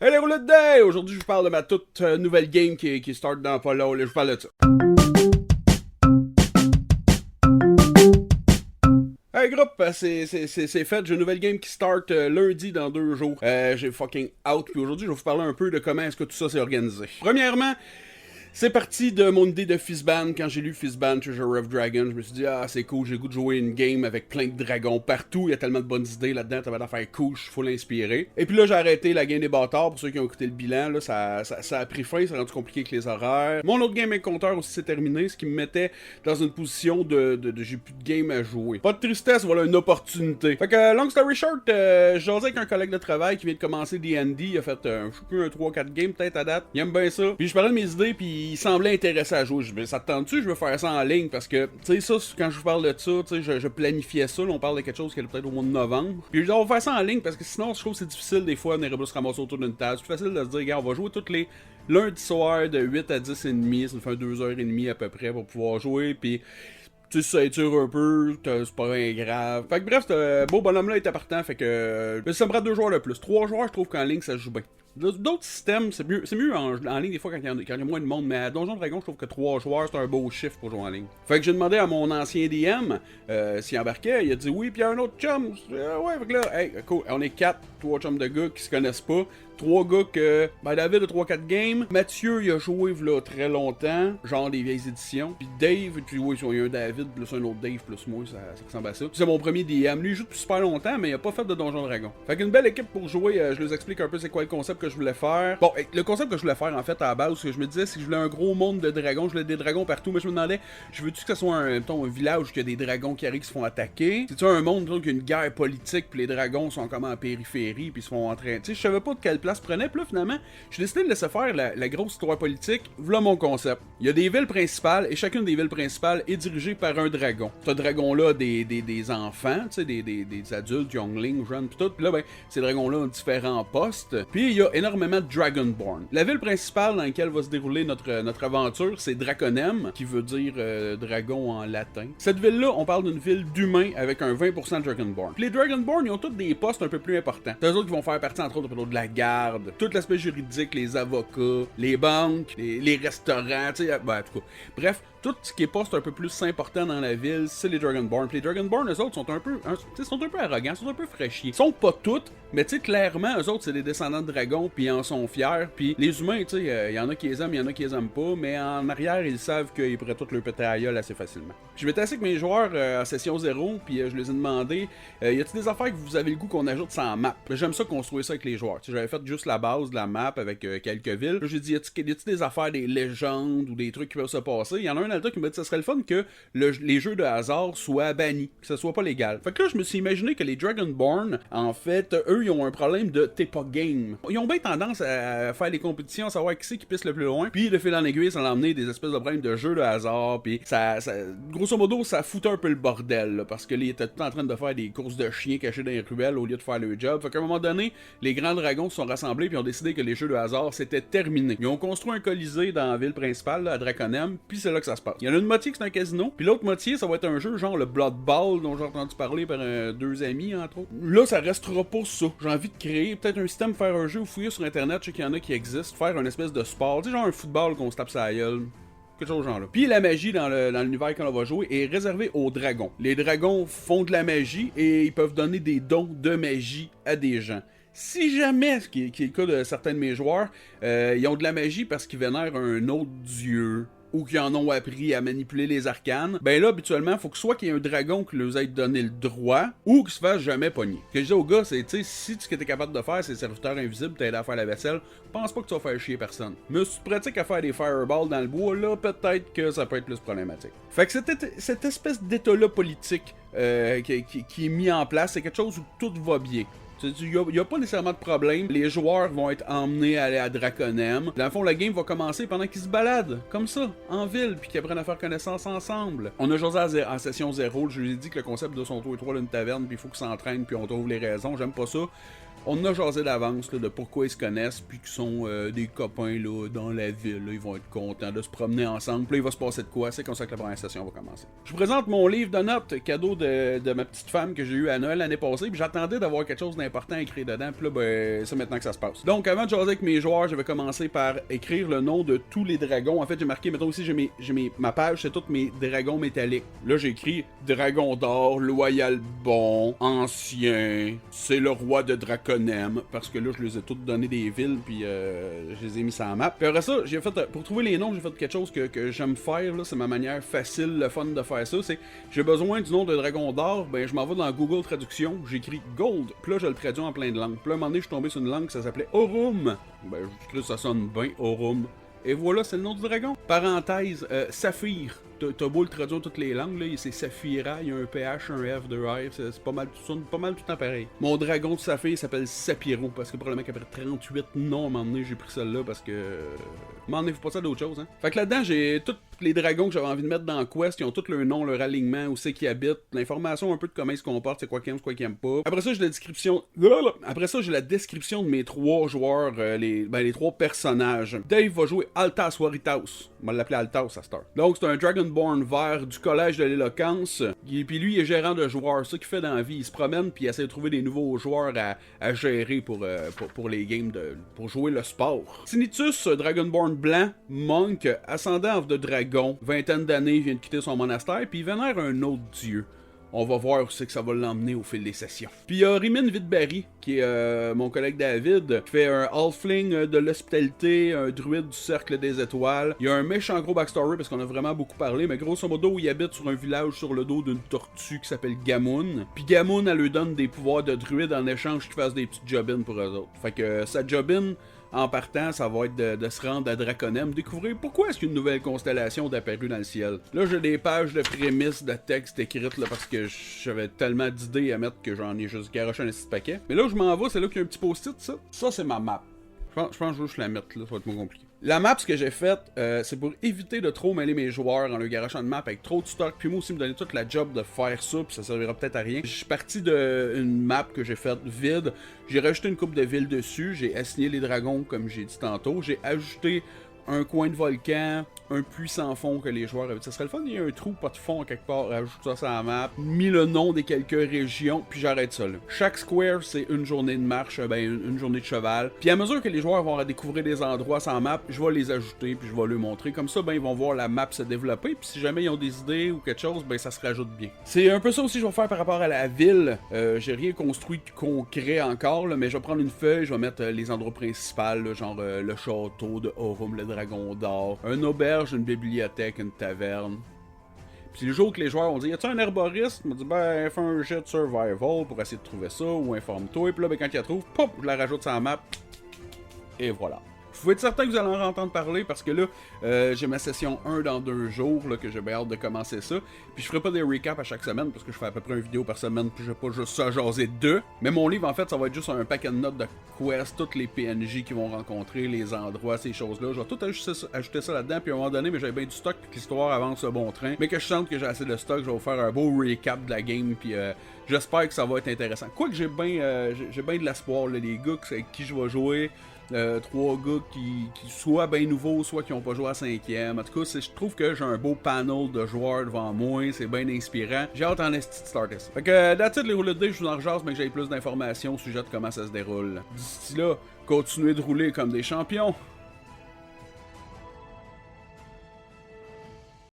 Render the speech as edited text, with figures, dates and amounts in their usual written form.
Hey les roulettes day! Aujourd'hui, je vous parle de ma toute nouvelle game qui start dans pas long. Là, je vous parle de ça. Hey groupe, c'est fait. J'ai une nouvelle game qui start lundi dans 2 jours. J'ai fucking out. Puis aujourd'hui, je vais vous parler un peu de comment est-ce que tout ça s'est organisé. Premièrement, c'est parti de mon idée de Fistban. Quand j'ai lu Fistban, Treasure of Dragon, je me suis dit, ah, c'est cool, j'ai le goût de jouer une game avec plein de dragons partout. Il y a tellement de bonnes idées là-dedans, ça va faire cool, je suis full inspiré. Et puis là, j'ai arrêté la game des bâtards. Pour ceux qui ont écouté le bilan, là, ça a pris fin, ça a rendu compliqué avec les horaires. Mon autre game avec compteur aussi s'est terminé, ce qui me mettait dans une position de j'ai plus de game à jouer. Pas de tristesse, voilà une opportunité. Fait que, long story short, j'ai jasé avec un collègue de travail qui vient de commencer D&D. Il a fait, je sais plus, un 3-4 games peut-être à date. Il aime bien ça. Puis je parlais de mes idées, puis il semblait intéressé à jouer. Je me dis, ça te tente-tu? Je veux faire ça en ligne parce que, tu sais, ça, quand je vous parle de ça, tu sais, je planifiais ça. Là, on parle de quelque chose qui est peut-être au mois de novembre. Puis je dis, on va faire ça en ligne parce que sinon, je trouve que c'est difficile des fois de venir se ramasser autour d'une table. C'est plus facile de se dire, regarde, on va jouer toutes les lundis soirs de 8 à 10 et demi. Ça nous fait 2h30 à peu près pour pouvoir jouer. Puis tu sais, ça tire un peu, c'est pas bien grave. Fait que bref, ce beau bonhomme-là était partant, fait que ça me rate 2 joueurs de plus. 3 joueurs, je trouve qu'en ligne, ça se joue bien. D'autres systèmes, c'est mieux en ligne des fois quand il y a moins de monde, mais à Donjon Dragon, je trouve que 3 joueurs, c'est un beau chiffre pour jouer en ligne. Fait que j'ai demandé à mon ancien DM s'il embarquait, il a dit oui, puis il y a un autre chum. Ouais, fait que là, hey, cool, on est 3 chums de gars qui se connaissent pas. 3 gars que, David a 3-4 games. Mathieu, il a joué là très longtemps, genre des vieilles éditions. Puis Dave, puis oui, il y a un David, plus un autre Dave, plus moi, ça ressemble à ça. C'est mon premier DM. Lui, il joue depuis super longtemps, mais il a pas fait de Donjon Dragon. Fait qu'une belle équipe pour jouer, je vous explique un peu c'est quoi le concept que je voulais faire. Bon, le concept que je voulais faire, en fait, à la base, ce que je me disais, c'est que je voulais un gros monde de dragons. Je voulais des dragons partout, mais je me demandais, je veux-tu que ce soit un village où il y a des dragons qui arrivent, qui se font attaquer? C'est-tu un monde où il y a une guerre politique, puis les dragons sont comme en périphérie, puis ils se font entraîner? Tu sais, je savais pas de quelle place prenait, puis là, finalement, j'ai décidé de laisser faire la grosse histoire politique. Voilà mon concept. Il y a des villes principales, et chacune des villes principales est dirigée par un dragon. Ce dragon-là, des enfants, tu sais, des adultes, younglings, jeunes, pis tout. Pis là, ben, ces dragons-là ont différents postes. Puis il y a énormément de Dragonborn. La ville principale dans laquelle va se dérouler notre aventure, c'est Draconem, qui veut dire dragon en latin. Cette ville-là, on parle d'une ville d'humains avec un 20% de Dragonborn. Puis les Dragonborn, ils ont tous des postes un peu plus importants. C'est eux autres qui vont faire partie, entre autres, de la garde, tout l'aspect juridique, les avocats, les banques, les restaurants, tu sais, en tout cas. Bref, tout ce qui est poste un peu plus important dans la ville, c'est les Dragonborn. Puis les Dragonborn, eux autres, sont un peu arrogants, sont un peu fraîchiers. Ils sont pas toutes, mais tu sais, clairement, eux autres, c'est des descendants de dragons, puis ils en sont fiers. Puis les humains, tu sais, il y en a qui les aiment, il y en a qui les aiment pas, mais en arrière, ils savent qu'ils pourraient tous leur péter à la gueule assez facilement. Je m'étais assis avec mes joueurs en session 0, puis je les ai demandé, y a-t-il des affaires que vous avez le goût qu'on ajoute sans map? J'aime ça construire ça avec les joueurs. Tu sais, j'avais fait juste la base de la map avec quelques villes. J'ai dit, y a-t-il des affaires, des légendes ou des trucs qui peuvent se passer? Il y en a un alta qui m'a dit, ça serait le fun que les jeux de hasard soient bannis, que ce soit pas légal. Fait que là, je me suis imaginé que les Dragonborn, en fait, eux, ils ont un problème de t'es pas game. Ils ont bien tendance à faire des compétitions, à savoir qui c'est qui pisse le plus loin. Puis de fil en aiguille, ça l'a emmené des espèces de problèmes de jeux de hasard. Puis ça grosso modo, ça foutait un peu le bordel, là, parce que là, ils étaient tout en train de faire des courses de chiens cachés dans les ruelles au lieu de faire leur job. Fait qu'à un moment donné, les grands dragons se sont rassemblés puis ont décidé que les jeux de hasard c'était terminé. Ils ont construit un colisée dans la ville principale, là, à Draconem, puis c'est là que ça se passe. Il y en a une moitié que c'est un casino, puis l'autre moitié, ça va être un jeu genre le Blood Ball dont j'ai entendu parler par 2 amis, entre autres. Là, ça restera pas ça. J'ai envie de créer peut-être un système, faire un jeu ou fouiller sur internet, je sais qu'il y en a qui existent, faire une espèce de sport, tu sais, genre un football qu'on se tape sa gueule. Quelque chose genre là. Puis la magie dans l'univers qu'on va jouer est réservée aux dragons. Les dragons font de la magie et ils peuvent donner des dons de magie à des gens. Si jamais, ce qui est le cas de certains de mes joueurs, ils ont de la magie parce qu'ils vénèrent un autre dieu, ou qui en ont appris à manipuler les arcanes, ben là, habituellement, il faut que soit qu'il y ait un dragon qui leur ait donné le droit, ou qu'il se fasse jamais pogner. Ce que je dis aux gars, c'est, tu sais, si ce que t'es capable de faire, c'est serviteur invisible, t'aider à faire la vaisselle, pense pas que tu vas faire chier personne. Mais si tu pratiques à faire des fireballs dans le bois, là, peut-être que ça peut être plus problématique. Fait que cette espèce d'état-là politique qui est mis en place, c'est quelque chose où tout va bien. Il n'y a pas nécessairement de problème. Les joueurs vont être emmenés à aller à Draconem. Dans le fond, la game va commencer pendant qu'ils se baladent, comme ça, en ville, puis qu'ils apprennent à faire connaissance ensemble. On a jasé en session 0, je lui ai dit que le concept de son tour et 3 d'une taverne, puis il faut qu'ils s'entraînent, puis on trouve les raisons. J'aime pas ça. On en a jasé d'avance là, de pourquoi ils se connaissent, puis qu'ils sont des copains là, dans la ville. Là, ils vont être contents de se promener ensemble. Puis là, il va se passer de quoi? C'est comme ça que la première session va commencer. Je vous présente mon livre de notes, cadeau de ma petite femme que j'ai eu à Noël l'année passée. Puis j'attendais d'avoir quelque chose d'important à écrire dedans. Puis là, ben, c'est maintenant que ça se passe. Donc, avant de jaser avec mes joueurs, je vais commencer par écrire le nom de tous les dragons. En fait, j'ai marqué, mettons ici, ma page, c'est tous mes dragons métalliques. Là, j'ai écrit Dragon d'or, loyal bon, ancien, c'est le roi de Draconem. Parce que là, je les ai toutes donné des villes, puis je les ai mis sur la map. Puis après ça, j'ai fait, pour trouver les noms, j'ai fait quelque chose que j'aime faire, là, c'est ma manière facile, le fun de faire ça, c'est, j'ai besoin du nom de Dragon d'or, ben je m'en vais dans Google Traduction, j'écris Gold, puis là, je le traduis en plein de langues. Puis là, à un moment donné, je suis tombé sur une langue qui s'appelait Aurum. Ben, je trouve que ça sonne bien, Aurum. Et voilà, c'est le nom du dragon. Parenthèse, Saphir. T'as beau le traduire toutes les langues, là, c'est Saphira, il y a un PH, un F, deux R, c'est pas mal, sonne pas mal tout le temps pareil. Mon dragon de Saphir s'appelle Sapiro, parce que probablement qu'après 38 noms, à un moment donné, j'ai pris celle-là, parce que... À un moment donné, faut pas ça d'autre chose, hein. Fait que là-dedans, j'ai tous les dragons que j'avais envie de mettre dans Quest, ils ont tous leur nom, leur alignement, où c'est qu'ils habitent, l'information un peu de comment ils se comportent, c'est quoi qu'ils aiment, c'est quoi qu'ils aiment pas. Après ça, j'ai la description... Après ça, j'ai la description de mes trois joueurs, les trois personnages. Dave va jouer Altas Waritas. On va l'appeler Altas à Star. Donc, c'est un Dragonborn vert du collège de l'éloquence. Puis lui, il est gérant de joueurs. C'est ça qu'il fait dans la vie. Il se promène puis il essaie de trouver des nouveaux joueurs à gérer pour les games, pour jouer le sport. Tinnitus, Dragonborn blanc, monk, ascendant de dragon, vingtaine d'années, il vient de quitter son monastère, puis il vénère un autre dieu. On va voir où c'est que ça va l'emmener au fil des sessions. Puis il y a Rimin Vidberry, qui est mon collègue David, qui fait un halfling de l'hospitalité, un druide du cercle des étoiles. Il y a un méchant gros backstory parce qu'on a vraiment beaucoup parlé, mais grosso modo, il habite sur un village sur le dos d'une tortue qui s'appelle Gamoun. Puis Gamoun, elle lui donne des pouvoirs de druide en échange qu'il fasse des petites job-ins pour eux autres. Fait que sa job-in, en partant, ça va être de se rendre à Draconem, découvrir pourquoi est-ce qu'une nouvelle constellation est apparue dans le ciel. Là, j'ai des pages de prémices, de texte écrites, là, parce que j'avais tellement d'idées à mettre que j'en ai juste garoché un petit paquet. Mais là où je m'en vais, c'est là qu'il y a un petit post-it, ça. Ça, c'est ma map. Je pense que je vais juste la mettre, là, ça va être moins compliqué. La map, ce que j'ai faite, c'est pour éviter de trop mêler mes joueurs en leur garochant de map avec trop de stock, puis moi aussi me donner toute la job de faire ça, puis ça servira peut-être à rien. Je suis parti d'une map que j'ai faite vide, j'ai rajouté une coupe de villes dessus, j'ai assigné les dragons comme j'ai dit tantôt, j'ai ajouté un coin de volcan, un puits sans fond que les joueurs avaient. Ça serait le fun, il y a un trou, pas de fond quelque part, rajoute ça sur la map, mis le nom des quelques régions, puis j'arrête ça là. Chaque square, c'est une journée de marche, une journée de cheval. Puis à mesure que les joueurs vont découvrir des endroits sans map, je vais les ajouter, puis je vais leur montrer. Comme ça, ils vont voir la map se développer, puis si jamais ils ont des idées ou quelque chose, ça se rajoute bien. C'est un peu ça aussi que je vais faire par rapport à la ville. J'ai rien construit de concret encore, là, mais je vais prendre une feuille, je vais mettre les endroits principaux, là, genre le château de Aurum, le Dragon d'or, une auberge, une bibliothèque, une taverne. Puis le jour que les joueurs ont dit, y a-tu un herboriste? Je me dis, fais un jet de survival pour essayer de trouver ça, ou informe-toi. Et puis là, quand il la trouve, pop, je la rajoute sur la map. Et voilà. Vous pouvez être certain que vous allez en entendre parler parce que là, j'ai ma session 1 dans 2 jours, là, que j'ai bien hâte de commencer ça. Puis je ferai pas des recaps à chaque semaine parce que je fais à peu près une vidéo par semaine, puis je vais pas juste ça jaser deux. Mais mon livre, en fait, ça va être juste un paquet de notes de quest, toutes les PNJ qu'ils vont rencontrer, les endroits, ces choses-là. Je vais tout ajouter ça là-dedans, puis à un moment donné, mais j'avais bien du stock, puis que l'histoire avance un bon train. Mais que je sente que j'ai assez de stock, je vais vous faire un beau recap de la game, puis j'espère que ça va être intéressant. Quoique j'ai bien de l'espoir, là, les gars avec qui je vais jouer. 3 gars qui soit bien nouveaux, soit qui n'ont pas joué à 5e. En tout cas, je trouve que j'ai un beau panel de joueurs devant moi, c'est bien inspirant. J'ai hâte en esti de starter ça. Fait que, that's it, les roulettes de dés, je vous en rejase, mais que j'ai plus d'informations au sujet de comment ça se déroule. D'ici là, continuez de rouler comme des champions.